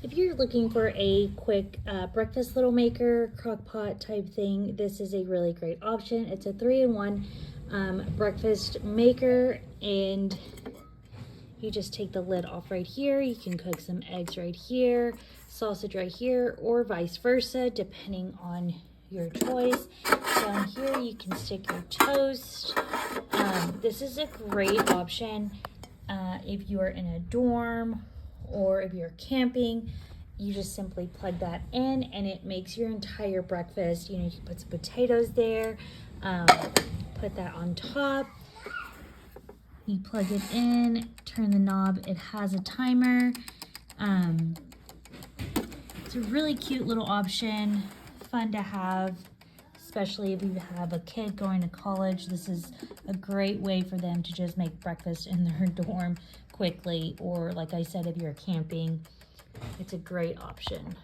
If you're looking for a quick breakfast little maker, crock pot type thing, this is a really great option. It's a 3-in-1 breakfast maker, and you just take the lid off right here. You can cook some eggs right here, sausage right here, or vice versa, depending on your choice. Down here, you can stick your toast. This is a great option if you are in a dorm or if you're camping. You just simply plug that in and it makes your entire breakfast. You know, you can put some potatoes there, put that on top. You plug it in, turn the knob, it has a timer. It's a really cute little option, fun to have, especially if you have a kid going to college. This is a great way for them to just make breakfast in their dorm quickly, or like I said, if you're camping, it's a great option.